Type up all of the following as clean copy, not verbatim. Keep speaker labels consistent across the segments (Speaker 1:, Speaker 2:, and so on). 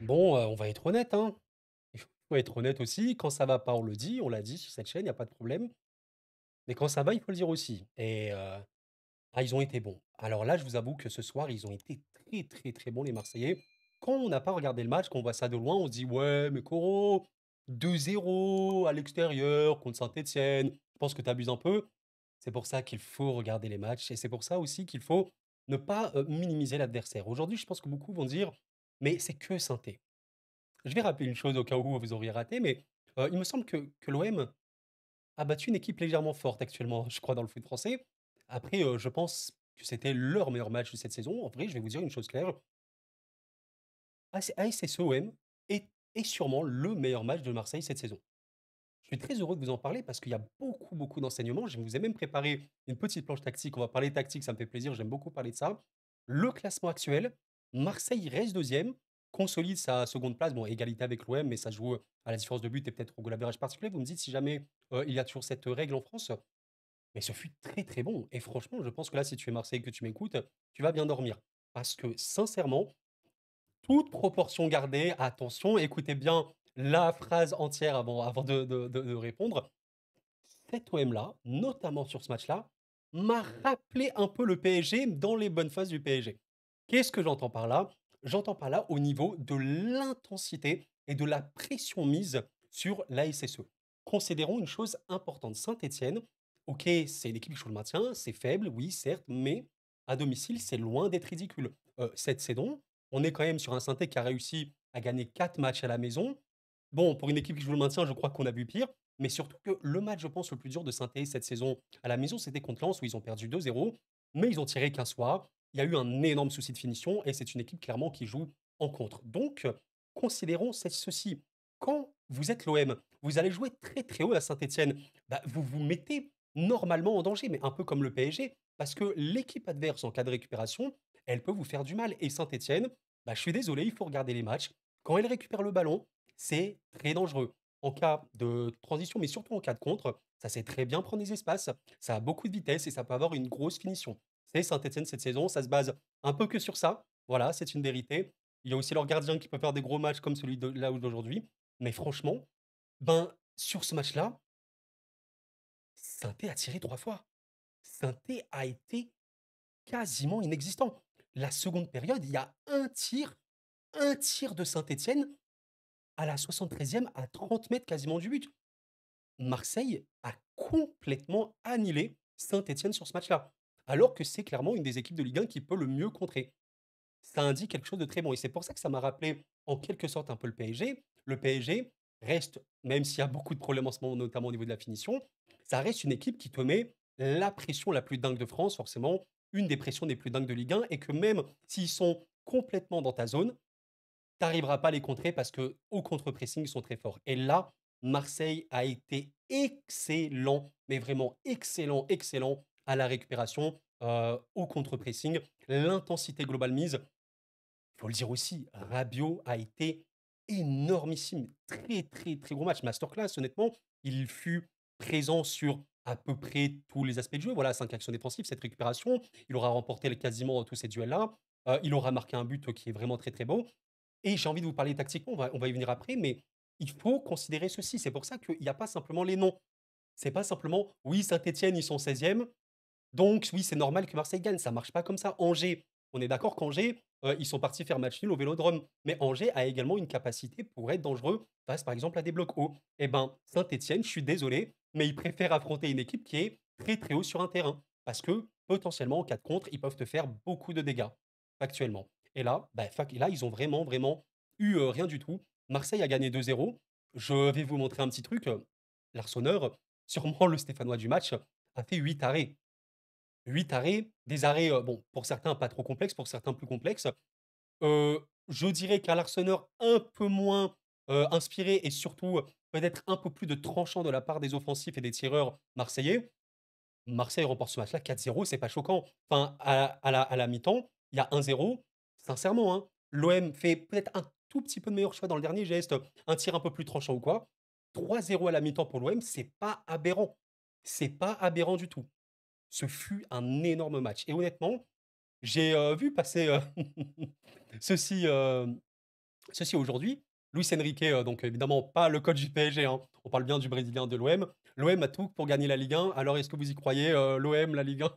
Speaker 1: Bon, on va être honnête, hein. Il faut être honnête aussi. Quand ça va pas, on le dit, on l'a dit sur cette chaîne, il y a pas de problème. Mais quand ça va, il faut le dire aussi ils ont été bons. Alors là, je vous avoue que ce soir, ils ont été très, très, très bons les Marseillais. Quand on n'a pas regardé le match, qu'on voit ça de loin, on se dit: «Ouais, mais Coro, 2-0 à l'extérieur contre Saint-Étienne, je pense que tu abuses un peu». C'est pour ça qu'il faut regarder les matchs et c'est pour ça aussi qu'il faut ne pas, minimiser l'adversaire. Aujourd'hui, je pense que beaucoup vont dire: «Mais c'est que Saint-Étienne». Je vais rappeler une chose au cas où vous auriez raté, mais il me semble que l'OM a battu une équipe légèrement forte actuellement, je crois, dans le foot français. Après, je pense que c'était leur meilleur match de cette saison. En vrai, je vais vous dire une chose claire, AS-OM est sûrement le meilleur match de Marseille cette saison. Je suis très heureux de vous en parler parce qu'il y a beaucoup, beaucoup d'enseignements. Je vous ai même préparé une petite planche tactique. On va parler tactique, ça me fait plaisir, j'aime beaucoup parler de ça. Le classement actuel, Marseille reste deuxième, consolide sa seconde place. Bon, égalité avec l'OM, mais ça se joue à la différence de but et peut-être au goal average particulier. Vous me dites si jamais il y a toujours cette règle en France. Mais ce fut très, très bon. Et franchement, je pense que là, si tu es Marseille et que tu m'écoutes, tu vas bien dormir. Parce que sincèrement, toute proportion gardée, attention, écoutez bien la phrase entière avant de répondre. Cet OM-là, notamment sur ce match-là, m'a rappelé un peu le PSG dans les bonnes phases du PSG. Qu'est-ce que j'entends par là? J'entends par là au niveau de l'intensité et de la pression mise sur la SSE. Considérons une chose importante. Saint-Etienne, ok, c'est une équipe qui joue le maintien, c'est faible, oui, certes, mais à domicile, c'est loin d'être ridicule. Cette saison, on est quand même sur un Saint-Etienne qui a réussi à gagner 4 matchs à la maison. Bon, pour une équipe qui joue le maintien, je crois qu'on a vu pire. Mais surtout que le match, je pense, le plus dur de Saint-Étienne cette saison à la maison, c'était contre Lens où ils ont perdu 2-0, mais ils ont tiré qu'un soir. Il y a eu un énorme souci de finition et c'est une équipe clairement qui joue en contre. Donc, considérons ceci. Quand vous êtes l'OM, vous allez jouer très très haut à Saint-Etienne. Bah, vous vous mettez normalement en danger, mais un peu comme le PSG, parce que l'équipe adverse en cas de récupération, elle peut vous faire du mal. Et Saint-Etienne, bah, je suis désolé, il faut regarder les matchs. Quand elle récupère le ballon, c'est très dangereux en cas de transition, mais surtout en cas de contre, ça sait très bien prendre des espaces, ça a beaucoup de vitesse et ça peut avoir une grosse finition. C'est Saint-Etienne cette saison, ça se base un peu que sur ça. Voilà, c'est une vérité. Il y a aussi leur gardien qui peut faire des gros matchs comme celui de là d'aujourd'hui. Mais franchement, ben, sur ce match-là, Saint-Étienne a tiré 3 fois. Saint-Étienne a été quasiment inexistant. La seconde période, il y a un tir de Saint-Étienne à la 73e à 30 mètres quasiment du but. Marseille a complètement annihilé Saint-Étienne sur ce match-là, alors que c'est clairement une des équipes de Ligue 1 qui peut le mieux contrer. Ça indique quelque chose de très bon et c'est pour ça que ça m'a rappelé en quelque sorte un peu le PSG. Le PSG reste, même s'il y a beaucoup de problèmes en ce moment, notamment au niveau de la finition, ça reste une équipe qui te met la pression la plus dingue de France, forcément, une des pressions les plus dingues de Ligue 1 et que même s'ils sont complètement dans ta zone, tu arriveras pas à les contrer parce que au contre-pressing, ils sont très forts. Et là, Marseille a été excellent, mais vraiment excellent, excellent à la récupération, au contre-pressing. L'intensité globale mise, il faut le dire aussi, Rabiot a été énormissime. Très, très, très gros match. Masterclass, honnêtement, il fut présent sur à peu près tous les aspects du jeu. Voilà, 5 actions défensives, cette récupération. Il aura remporté quasiment tous ces duels-là. Il aura marqué un but qui est vraiment très, très beau. Et j'ai envie de vous parler tactiquement, on va y venir après, mais il faut considérer ceci. C'est pour ça qu'il n'y a pas simplement les noms. C'est pas simplement, oui, Saint-Etienne, ils sont 16e, donc oui, c'est normal que Marseille gagne. Ça marche pas comme ça. Angers, on est d'accord qu'Angers, ils sont partis faire match nul au Vélodrome. Mais Angers a également une capacité pour être dangereux face, par exemple, à des blocs hauts. Eh ben, Saint-Etienne, je suis désolé, mais ils préfèrent affronter une équipe qui est très très haut sur un terrain. Parce que potentiellement, en cas de contre, ils peuvent te faire beaucoup de dégâts, factuellement. Et là, bah, là ils ont vraiment, vraiment eu rien du tout. Marseille a gagné 2-0. Je vais vous montrer un petit truc. L'Arseneur, sûrement le Stéphanois du match, a fait 8 arrêts. 8 arrêts, des arrêts, bon, pour certains pas trop complexes, pour certains plus complexes. Je dirais qu'à l'Arseneur, un peu moins, inspiré et surtout, peut-être un peu plus de tranchant de la part des offensifs et des tireurs marseillais. Marseille remporte ce match-là 4-0, c'est pas choquant. Enfin, à la mi-temps, il y a 1-0. Sincèrement, hein, l'OM fait peut-être un tout petit peu de meilleur choix dans le dernier geste, un tir un peu plus tranchant ou quoi. 3-0 à la mi-temps pour l'OM, c'est pas aberrant. C'est pas aberrant du tout. Ce fut un énorme match et honnêtement, j'ai, vu passer, ceci, Ceci aujourd'hui, Luis Enrique, donc évidemment pas le coach du PSG, hein, on parle bien du Brésilien de l'OM. L'OM a tout pour gagner la Ligue 1, alors est-ce que vous y croyez, l'OM, la Ligue 1?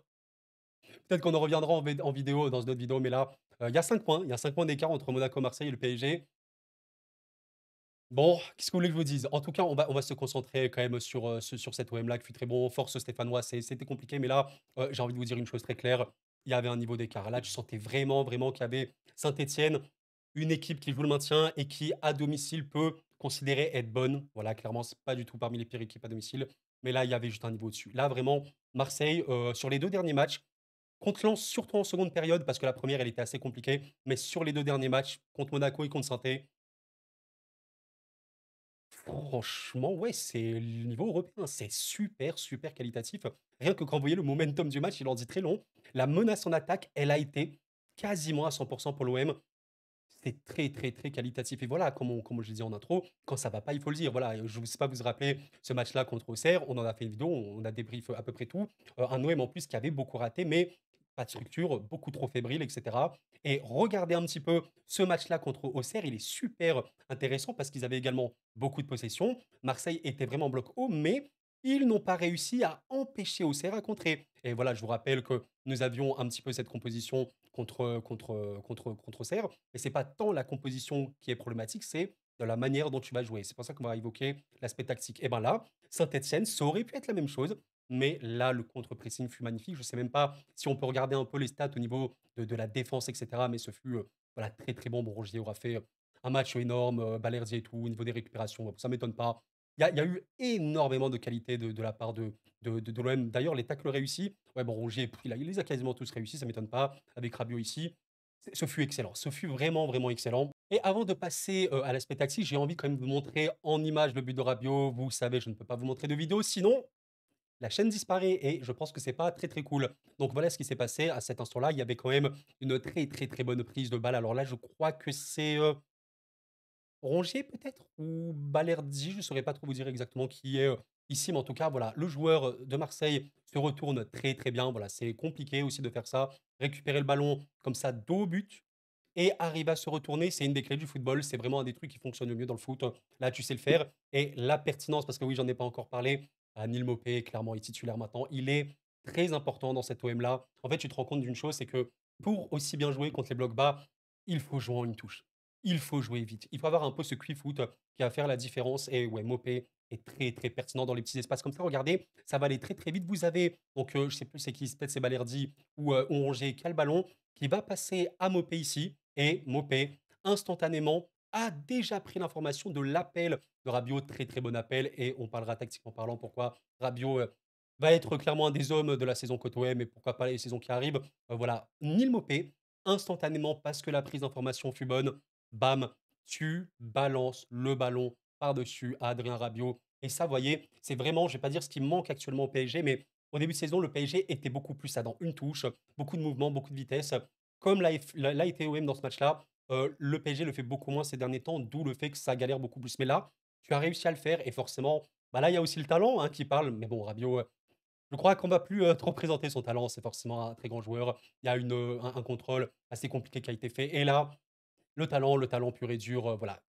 Speaker 1: Peut-être qu'on en reviendra en vidéo dans une autre vidéo, mais là, il y a 5 points, il y a 5 points d'écart entre Monaco, Marseille et le PSG. Bon, qu'est-ce que vous voulez que je vous dise? En tout cas, on va se concentrer quand même sur cet OM-là qui fut très bon. Force stéphanois, c'était compliqué, mais là, j'ai envie de vous dire une chose très claire, il y avait un niveau d'écart. Là, tu sentais vraiment, vraiment qu'il y avait Saint-Étienne, une équipe qui joue le maintien et qui, à domicile, peut considérer être bonne. Voilà, clairement, c'est pas du tout parmi les pires équipes à domicile, mais là, il y avait juste un niveau au-dessus. Là, vraiment, Marseille, sur les 2 derniers matchs, contre Lens, surtout en seconde période, parce que la première, elle était assez compliquée, mais sur les 2 derniers matchs, contre Monaco et contre saint franchement, ouais, c'est le niveau européen. C'est super, super qualitatif. Rien que quand vous voyez le momentum du match, il en dit très long. La menace en attaque, elle a été quasiment à 100 pour l'OM. C'est très, très, très qualitatif. Et voilà, comme je l'ai dit en intro, quand ça va pas, il faut le dire. Voilà, je ne sais pas vous rappeler ce match-là contre Auxerre. On en a fait une vidéo, on a débrief à peu près tout. Un OM en plus qui avait beaucoup raté, mais pas de structure, beaucoup trop fébrile, etc. Et regardez un petit peu ce match-là contre Auxerre, il est super intéressant parce qu'ils avaient également beaucoup de possession. Marseille était vraiment bloc haut, mais ils n'ont pas réussi à empêcher Auxerre à contrer. Et voilà, je vous rappelle que nous avions un petit peu cette composition contre Auxerre. Et c'est pas tant la composition qui est problématique, c'est de la manière dont tu vas jouer. C'est pour ça qu'on va évoquer l'aspect tactique. Et ben là, Saint-Etienne, ça aurait pu être la même chose, mais là, le contre-pressing fut magnifique. Je sais même pas si on peut regarder un peu les stats au niveau de la défense, etc. Mais ce fut voilà, très très bon. Bon, Rongier aura fait un match énorme, Balerdi et tout, au niveau des récupérations, ça m'étonne pas. Il y a eu énormément de qualité de la part de l'OM. D'ailleurs, les tacles réussis, ouais, bon, Rongier, il les a quasiment tous réussis, ça m'étonne pas, avec Rabiot ici. Ce fut excellent, ce fut vraiment, vraiment excellent. Et avant de passer à l'aspect taxi, j'ai envie quand même de vous montrer en image le but de Rabiot. Vous savez, je ne peux pas vous montrer de vidéo, sinon la chaîne disparaît et je pense que c'est pas très, très cool. Donc voilà ce qui s'est passé à cet instant-là. Il y avait quand même une très, très, très bonne prise de balle. Alors là, je crois que c'est Rongier peut-être ou Balerdi, je ne saurais pas trop vous dire exactement qui est ici, mais en tout cas, voilà, le joueur de Marseille se retourne très, très bien. Voilà, c'est compliqué aussi de faire ça. Récupérer le ballon comme ça, dos au but, et arriver à se retourner, c'est une des clés du football. C'est vraiment un des trucs qui fonctionne le mieux dans le foot. Là, tu sais le faire. Et la pertinence, parce que oui, j'en ai pas encore parlé, Neil Maupay, clairement, est titulaire maintenant. Il est très important dans cette OM-là. En fait, tu te rends compte d'une chose, c'est que pour aussi bien jouer contre les blocs bas, il faut jouer en une touche. Il faut jouer vite. Il faut avoir un peu ce QI foot qui va faire la différence. Et ouais, Maupay est très, très pertinent dans les petits espaces comme ça. Regardez, ça va aller très, très vite. Vous avez, donc, je sais plus c'est qui, peut-être c'est Balerdi ou Rongier qui a le ballon, qui va passer à Maupay ici. Et Maupay, instantanément, a déjà pris l'information de l'appel de Rabiot. Très, très bon appel. Et on parlera tactiquement parlant pourquoi Rabiot va être clairement un des hommes de la saison côte OM et pourquoi pas les saisons qui arrivent. Voilà, Neil Maupay, instantanément, parce que la prise d'information fut bonne, bam, tu balances le ballon par-dessus à Adrien Rabiot. Et ça, vous voyez, c'est vraiment, je vais pas dire ce qui manque actuellement au PSG, mais au début de saison, le PSG était beaucoup plus ça dans une touche, beaucoup de mouvement, beaucoup de vitesse. Comme l'a été OM dans ce match-là, le PSG le fait beaucoup moins ces derniers temps, d'où le fait que ça galère beaucoup plus. Mais là, tu as réussi à le faire et forcément, bah là, il y a aussi le talent hein, qui parle. Mais bon, Rabiot, je crois qu'on va plus trop présenter son talent. C'est forcément un très grand joueur. Il y a un contrôle assez compliqué qui a été fait. Et là, le talent pur et dur, voilà.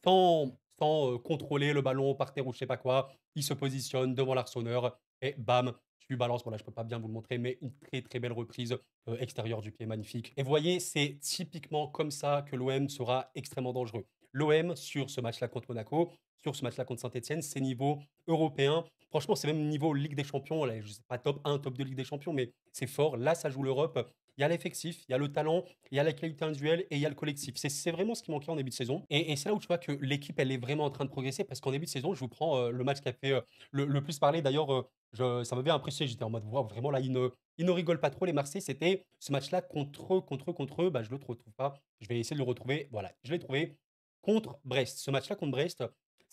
Speaker 1: Sans contrôler le ballon par terre ou je sais pas quoi, il se positionne devant l'arseneur et bam, tu balances. Voilà, je peux pas bien vous le montrer, mais une très, très belle reprise, extérieure du pied, magnifique. Et vous voyez, c'est typiquement comme ça que l'OM sera extrêmement dangereux. L'OM, sur ce match-là contre Monaco, sur ce match-là contre Saint-Etienne, c'est niveau européen. Franchement, c'est même niveau Ligue des Champions. Là, je sais pas top 1, top 2 Ligue des Champions, mais c'est fort. Là, ça joue l'Europe. Il y a l'effectif, il y a le talent, il y a la qualité individuelle et il y a le collectif. C'est vraiment ce qui manquait en début de saison. Et c'est là où tu vois que l'équipe, elle est vraiment en train de progresser parce qu'en début de saison, je vous prends le match qui a fait le plus parler. D'ailleurs, ça m'avait impressionné. J'étais en mode, wow, vraiment là, ils ne rigolent pas trop. Les Marseillais, c'était ce match-là contre eux. Bah, je le retrouve pas. Je vais essayer de le retrouver. Voilà, je l'ai trouvé contre Brest. Ce match-là contre Brest,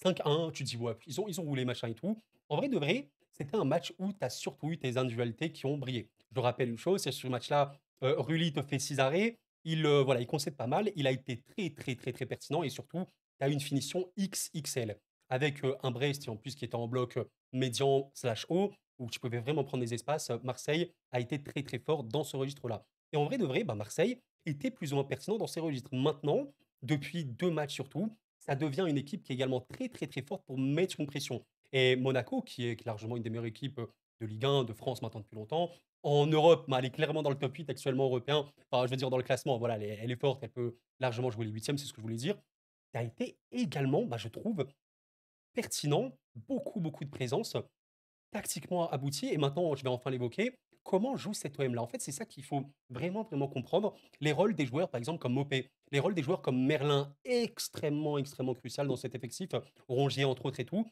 Speaker 1: 5-1, tu te dis, ouais, ils ont roulé, machin et tout. En vrai de vrai, c'était un match où tu as surtout eu tes individualités qui ont brillé. Je rappelle une chose, c'est sur ce match-là, Rulli te fait 6 arrêts. Voilà, il concède pas mal. Il a été très, très, très, très pertinent. Et surtout, tu as une finition XXL. Avec un Brest, en plus, qui était en bloc médian/haut, où tu pouvais vraiment prendre des espaces. Marseille a été très, très fort dans ce registre-là. Et en vrai de vrai, bah, Marseille était plus ou moins pertinent dans ces registres. Maintenant, depuis 2 matchs surtout, ça devient une équipe qui est également très, très, très forte pour mettre une pression. Et Monaco, qui est largement une des meilleures équipes, de Ligue 1 de France maintenant depuis longtemps. En Europe, bah, elle est clairement dans le top 8 actuellement européen. Enfin, je veux dire dans le classement, voilà, elle est forte, elle peut largement jouer les huitièmes, c'est ce que je voulais dire. Ça a été également, bah, je trouve, pertinent, beaucoup, beaucoup de présence, tactiquement abouti. Et maintenant, je vais enfin l'évoquer. Comment joue cet OM-là? En fait, c'est ça qu'il faut vraiment, vraiment comprendre. Les rôles des joueurs, par exemple, comme Mopé, les rôles des joueurs comme Merlin, extrêmement, extrêmement crucial dans cet effectif, Rongier entre autres et tout.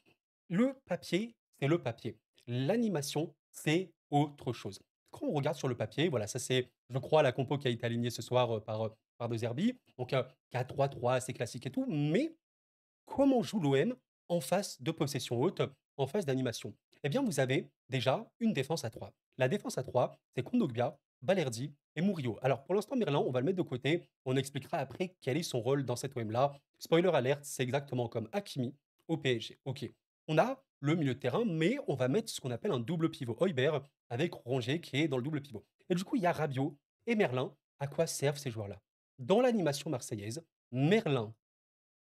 Speaker 1: Le papier, c'est le papier. L'animation, c'est autre chose. Quand on regarde sur le papier, voilà, ça c'est, je crois, la compo qui a été alignée ce soir par De Zerbi. Donc 4-3-3, c'est classique et tout. Mais comment joue l'OM en phase de possession haute, en phase d'animation? Eh bien, vous avez déjà une défense à 3. La défense à 3, c'est Kondogbia, Balerdi et Murillo. Alors, pour l'instant, Merlin, on va le mettre de côté. On expliquera après quel est son rôle dans cette OM-là. Spoiler alerte, c'est exactement comme Hakimi au PSG. Ok. On a le milieu de terrain, mais on va mettre ce qu'on appelle un double pivot. Heuber avec Rongier qui est dans le double pivot. Et du coup, il y a Rabiot et Merlin. À quoi servent ces joueurs-là? Dans l'animation marseillaise, Merlin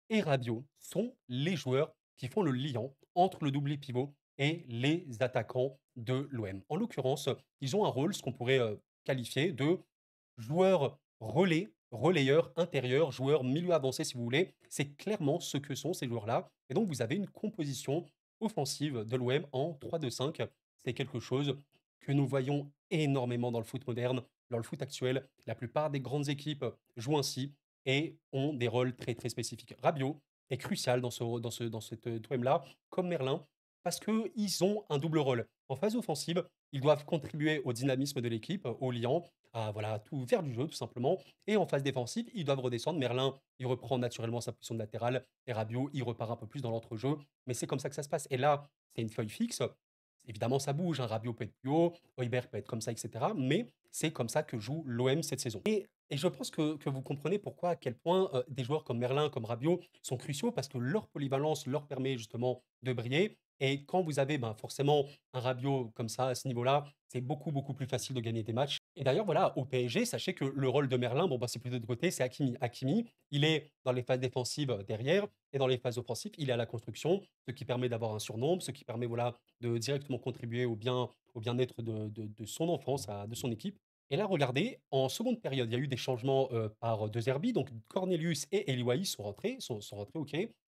Speaker 1: et Rabiot sont les joueurs qui font le lien entre le double pivot et les attaquants de l'OM. En l'occurrence, ils ont un rôle, ce qu'on pourrait qualifier de joueur relais, relayeur intérieur, joueur milieu avancé si vous voulez. C'est clairement ce que sont ces joueurs-là. Et donc vous avez une composition offensive de l'OM en 3-2-5. C'est quelque chose que nous voyons énormément dans le foot moderne, dans le foot actuel. La plupart des grandes équipes jouent ainsi et ont des rôles très, très spécifiques. Rabiot est crucial dans cette là comme Merlin, parce qu'ils ont un double rôle. En phase offensive, ils doivent contribuer au dynamisme de l'équipe, au liant, à voilà, tout faire du jeu, tout simplement. Et en phase défensive, ils doivent redescendre. Merlin, il reprend naturellement sa position de latéral, et Rabiot, il repart un peu plus dans l'entrejeu. Mais c'est comme ça que ça se passe. Et là, c'est une feuille fixe. Évidemment, ça bouge. Un Rabiot peut être plus haut, Heuber peut être comme ça, etc. Mais c'est comme ça que joue l'OM cette saison. Et je pense que vous comprenez pourquoi, à quel point des joueurs comme Merlin, comme Rabiot sont cruciaux parce que leur polyvalence leur permet justement de briller. Et quand vous avez ben, forcément un Rabiot comme ça, à ce niveau-là, c'est beaucoup, beaucoup plus facile de gagner des matchs. Et d'ailleurs, voilà, au PSG, sachez que le rôle de Merlin, bon, bah, c'est plutôt de côté, c'est Hakimi. Hakimi, il est dans les phases défensives derrière et dans les phases offensives, il est à la construction, ce qui permet d'avoir un surnombre, ce qui permet voilà, de directement contribuer au bien-être de son enfance, de son équipe. Et là, regardez, en seconde période, il y a eu des changements par De Zerbi. Donc, Cornelius et Eliwaï sont rentrés, ok.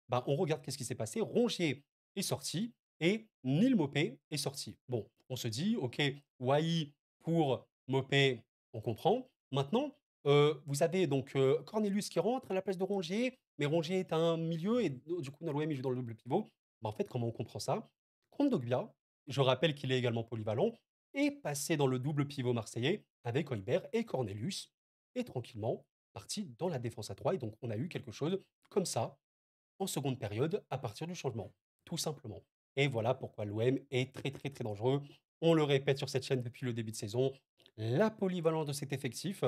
Speaker 1: Ben, on regarde qu'est-ce qui s'est passé. Rongier est sorti et Neil Mopé est sorti. Bon, on se dit, ok, Wai pour Mopé, on comprend. Maintenant, vous avez donc Cornelius qui rentre à la place de Rongier, mais Rongier est un milieu et du coup, Nolwenn il joue dans le double pivot. Ben, en fait, comment on comprend ça? Kondogbia, je rappelle qu'il est également polyvalent, est passé dans le double pivot marseillais avec Heuber et Cornelius, et tranquillement parti dans la défense à 3. Et donc, on a eu quelque chose comme ça en seconde période à partir du changement, tout simplement. Et voilà pourquoi l'OM est très, très, très dangereux. On le répète sur cette chaîne depuis le début de saison. La polyvalence de cet effectif,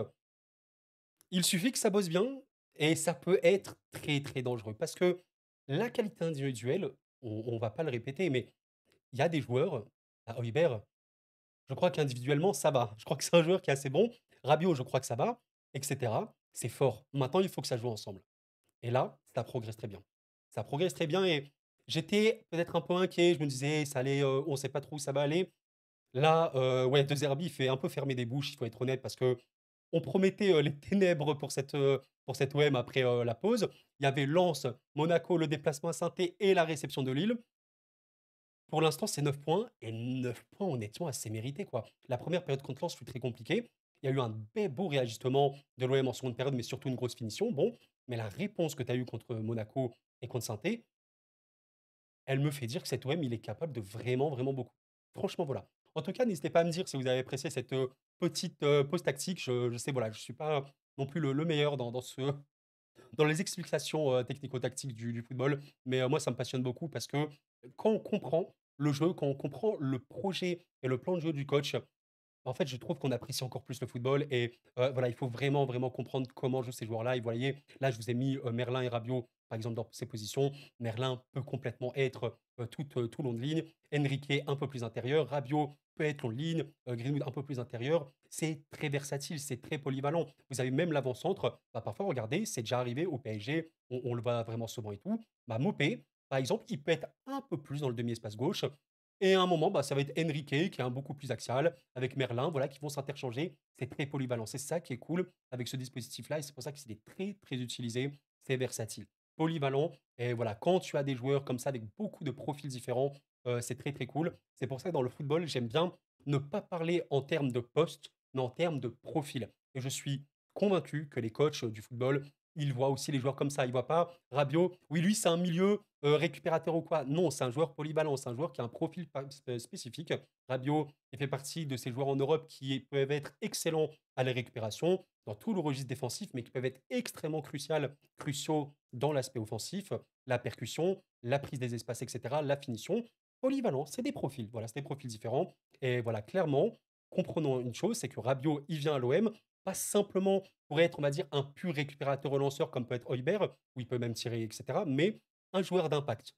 Speaker 1: il suffit que ça bosse bien et ça peut être très, très dangereux parce que la qualité individuelle, on va pas le répéter, mais il y a des joueurs, à Heuber, je crois qu'individuellement, ça va. Je crois que c'est un joueur qui est assez bon. Rabiot, je crois que ça va, etc. C'est fort. Maintenant, il faut que ça joue ensemble. Et là, ça progresse très bien. Ça progresse très bien et j'étais peut-être un peu inquiet. Je me disais, ça allait, on ne sait pas trop où ça va aller. Là, ouais, De Zerbi fait un peu fermer des bouches, il faut être honnête, parce que on promettait les ténèbres pour cette OM après la pause. Il y avait Lens, Monaco, le déplacement à saint et la réception de Lille. Pour l'instant, c'est 9 points et 9 points, honnêtement, assez mérités, quoi. La première période contre Lens fut très compliquée. Il y a eu un beau réajustement de l'OM en seconde période, mais surtout une grosse finition. Bon, mais la réponse que tu as eue contre Monaco et contre saint elle me fait dire que cet OM, il est capable de vraiment, vraiment beaucoup. Franchement, voilà. En tout cas, n'hésitez pas à me dire si vous avez apprécié cette petite pause tactique. Je sais, voilà, je ne suis pas non plus le meilleur dans les explications technico-tactiques du football, mais moi, ça me passionne beaucoup parce que quand on comprend le jeu, quand on comprend le projet et le plan de jeu du coach, en fait, je trouve qu'on apprécie encore plus le football et voilà, il faut vraiment, vraiment comprendre comment jouent ces joueurs-là. Et vous voyez, là, je vous ai mis Merlin et Rabiot, par exemple, dans ces positions. Merlin peut complètement être tout long de ligne. Enrique un peu plus intérieur. Rabiot peut être long de ligne. Greenwood un peu plus intérieur. c'est très versatile, c'est très polyvalent. Vous avez même l'avant-centre, bah, parfois regardez, c'est déjà arrivé au PSG, on le voit vraiment souvent et tout. Bah, Mopé, par exemple, il peut être un peu plus dans le demi-espace gauche et à un moment, bah, ça va être Enrique qui est un beaucoup plus axial avec Merlin, voilà, qui vont s'interchanger. C'est très polyvalent. C'est ça qui est cool avec ce dispositif-là et c'est pour ça qu'il est très, très utilisé. C'est versatile, polyvalent et voilà, quand tu as des joueurs comme ça avec beaucoup de profils différents, c'est très, très cool. C'est pour ça que dans le football, j'aime bien ne pas parler en termes de poste, mais en termes de profil. Et je suis convaincu que les coachs du football, ils voient aussi les joueurs comme ça. Ils voient pas Rabiot, oui, lui, c'est un milieu récupérateur ou quoi. Non, c'est un joueur polyvalent, c'est un joueur qui a un profil spécifique. Rabiot, il fait partie de ces joueurs en Europe qui peuvent être excellents à la récupération dans tout le registre défensif, mais qui peuvent être extrêmement cruciaux dans l'aspect offensif, la percussion, la prise des espaces, etc., la finition. Polyvalent, c'est des profils. Voilà, c'est des profils différents. Et voilà, clairement, comprenons une chose, c'est que Rabiot, il vient à l'OM, pas simplement pour être, on va dire, un pur récupérateur ou lanceur comme peut être Højbjerg, où il peut même tirer, etc., mais un joueur d'impact.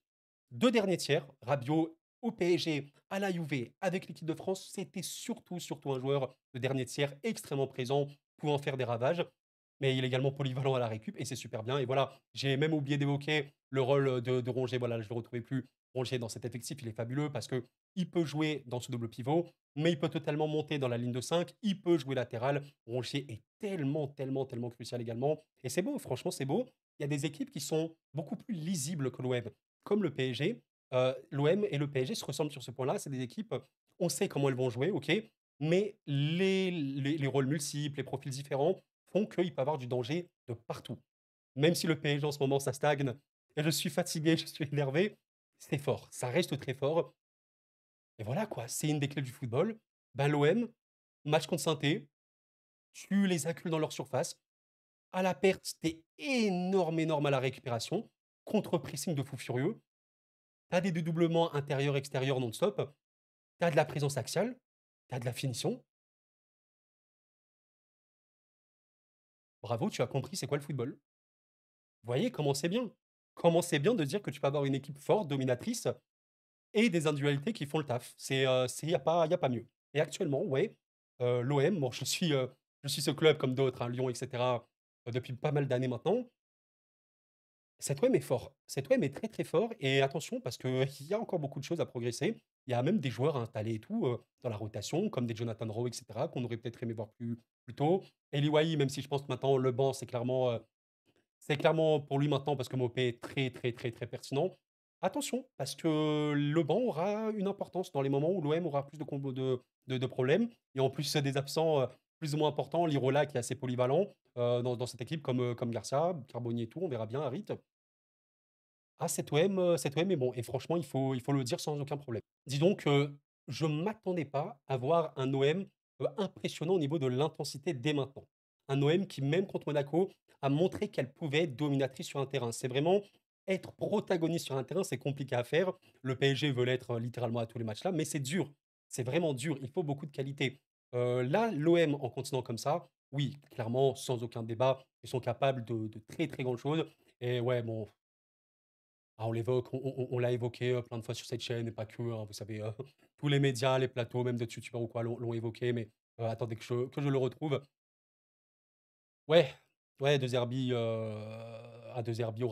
Speaker 1: Deux derniers tiers, Rabiot au PSG, à la Juve, avec l'équipe de France, c'était surtout un joueur de dernier tiers extrêmement présent, pouvant faire des ravages. Mais il est également polyvalent à la récup et c'est super bien. Et voilà, j'ai même oublié d'évoquer le rôle de Rongier. Voilà, je ne le retrouvais plus. Rongier, dans cet effectif, il est fabuleux parce que il peut jouer dans ce double pivot, mais il peut totalement monter dans la ligne de 5. Il peut jouer latéral. Rongier est tellement crucial également. Et c'est beau, franchement, c'est beau. Il y a des équipes qui sont beaucoup plus lisibles que l'OM, comme le PSG. L'OM et le PSG se ressemblent sur ce point-là. C'est des équipes, on sait comment elles vont jouer, ok, mais les rôles multiples, les profils différents font qu'il peut y avoir du danger de partout. Même si le PSG en ce moment ça stagne, et je suis fatigué, je suis énervé, c'est fort, ça reste très fort. Et voilà quoi, c'est une des clés du football. Ben, l'OM, match contre saint tu les accules dans leur surface. À la perte, t'es énorme à la récupération. Contre-pressing de fou furieux. T'as des dédoublements intérieur-extérieur non-stop. T'as de la présence axiale. T'as de la finition. Bravo, tu as compris c'est quoi le football. Vous voyez comment c'est bien. Comment c'est bien de dire que tu peux avoir une équipe forte, dominatrice, et des individualités qui font le taf. Y a pas mieux. Et actuellement, ouais, l'OM, bon, je suis ce club comme d'autres, hein, Lyon, etc., depuis pas mal d'années maintenant. Cet OM est fort. Cet OM est très très fort. Et attention, parce qu'il y a encore beaucoup de choses à progresser. Il y a même des joueurs installés et tout dans la rotation, comme des Jonathan Rowe, etc., qu'on aurait peut-être aimé voir plus tôt. Eli Wahi, même si je pense que maintenant le banc, c'est clairement pour lui maintenant parce que Mopé est très pertinent. Attention, parce que le banc aura une importance dans les moments où l'OM aura plus de combos de problèmes. Et en plus, c'est des absents plus ou moins importants. Lirola qui est assez polyvalent dans cette équipe, comme Garcia, Carboni et tout. On verra bien, Harit. Ah, cet OM est bon. Et franchement, il faut le dire sans aucun problème. Dis donc, je ne m'attendais pas à voir un OM impressionnant au niveau de l'intensité dès maintenant. Un OM qui, même contre Monaco, a montré qu'elle pouvait être dominatrice sur un terrain. C'est vraiment être protagoniste sur un terrain, c'est compliqué à faire. Le PSG veut l'être littéralement à tous les matchs là, mais c'est dur. C'est vraiment dur. Il faut beaucoup de qualité. Là, l'OM en continuant comme ça, oui, clairement, sans aucun débat, ils sont capables de très grandes choses. Et ouais, bon, on l'évoque, on l'a évoqué plein de fois sur cette chaîne et pas que, hein, vous savez, tous les médias, les plateaux, même d'autres youtubeurs ou quoi l'ont évoqué, mais attendez que je le retrouve. Ouais, ouais, De Zerbi, De Zerbi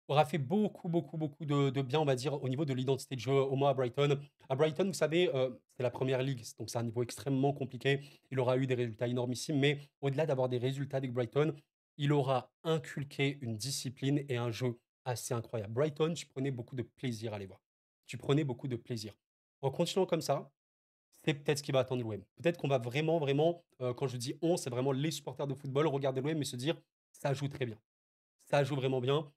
Speaker 1: aura fait beaucoup de bien, on va dire, au niveau de l'identité de jeu, au moins à Brighton. À Brighton, vous savez, c'est la première ligue, donc c'est un niveau extrêmement compliqué. Il aura eu des résultats énormissimes, mais au-delà d'avoir des résultats avec Brighton, il aura inculqué une discipline et un jeu assez incroyable. Brighton, tu prenais beaucoup de plaisir à les voir. Tu prenais beaucoup de plaisir. En continuant comme ça, c'est peut-être ce qui va attendre l'OM. Peut-être qu'on va vraiment, quand je dis on, c'est vraiment les supporters de football, regarder l'OM et se dire, ça joue très bien. Ça joue vraiment bien.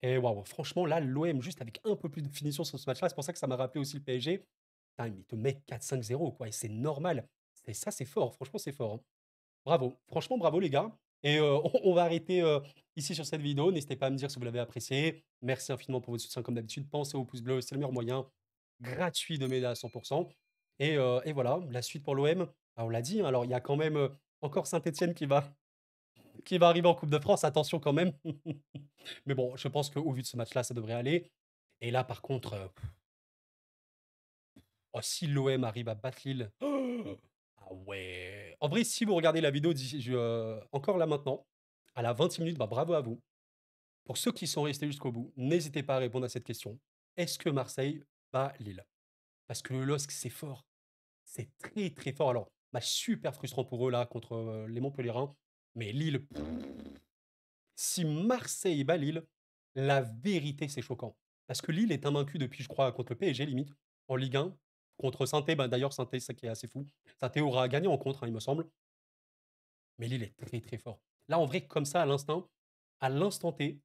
Speaker 1: Et waouh, franchement, là, l'OM, juste avec un peu plus de finition sur ce match-là, c'est pour ça que ça m'a rappelé aussi le PSG. Putain, ils te mettent 4-5-0, quoi, et c'est normal. C'est ça, c'est fort, franchement, c'est fort, hein. Bravo, franchement, bravo, les gars. Et on va arrêter ici sur cette vidéo. N'hésitez pas à me dire si vous l'avez apprécié. Merci infiniment pour votre soutien, comme d'habitude. Pensez au pouce bleu, c'est le meilleur moyen gratuit de m'aider à 100%. Et voilà, la suite pour l'OM, on l'a dit, hein, alors il y a quand même encore Saint-Etienne qui va arriver en Coupe de France, attention quand même. Mais bon, je pense qu'au vu de ce match-là, ça devrait aller. Et là, par contre, oh, si l'OM arrive à battre Lille, ah ouais, En vrai, si vous regardez la vidéo encore là maintenant, à la 20e minute, bah, bravo à vous. Pour ceux qui sont restés jusqu'au bout, n'hésitez pas à répondre à cette question. Est-ce que Marseille bat Lille? Parce que le LOSC, c'est fort. C'est très, très fort. Alors, bah, super frustrant pour eux là contre, les Montpellierins. Mais Lille, si Marseille bat Lille, la vérité, c'est choquant. Parce que Lille est invaincu depuis, je crois, contre le PSG limite, en Ligue 1. Contre Saint-Étienne, bah, d'ailleurs, Saint-Étienne, ça qui est assez fou. Saint-Étienne aura gagné en contre, hein, il me semble. Mais Lille est très, très fort. Là, en vrai, comme ça, à l'instant T,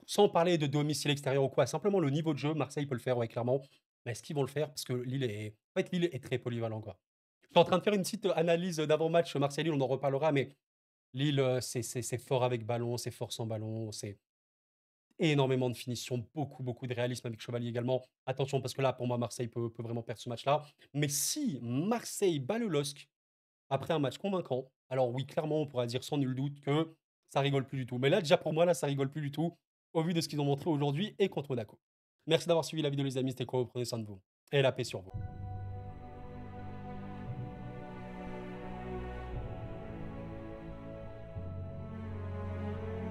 Speaker 1: sans parler de domicile extérieur ou quoi, simplement le niveau de jeu, Marseille peut le faire, ouais, clairement. Mais est-ce qu'ils vont le faire? Parce que Lille est très polyvalent, quoi. Je suis en train de faire une petite analyse d'avant-match Marseille-Lille, on en reparlera, mais Lille, c'est fort avec ballon, c'est fort sans ballon, c'est énormément de finition, beaucoup, beaucoup de réalisme avec Chevalier également. Attention, parce que là, pour moi, Marseille peut vraiment perdre ce match-là. Mais si Marseille bat le LOSC après un match convaincant, alors oui, clairement, on pourra dire sans nul doute que ça rigole plus du tout. Mais là, déjà pour moi, là, ça rigole plus du tout, au vu de ce qu'ils ont montré aujourd'hui et contre Monaco. Merci d'avoir suivi la vidéo, les amis. C'était quoi? Prenez soin de vous. Et la paix sur vous.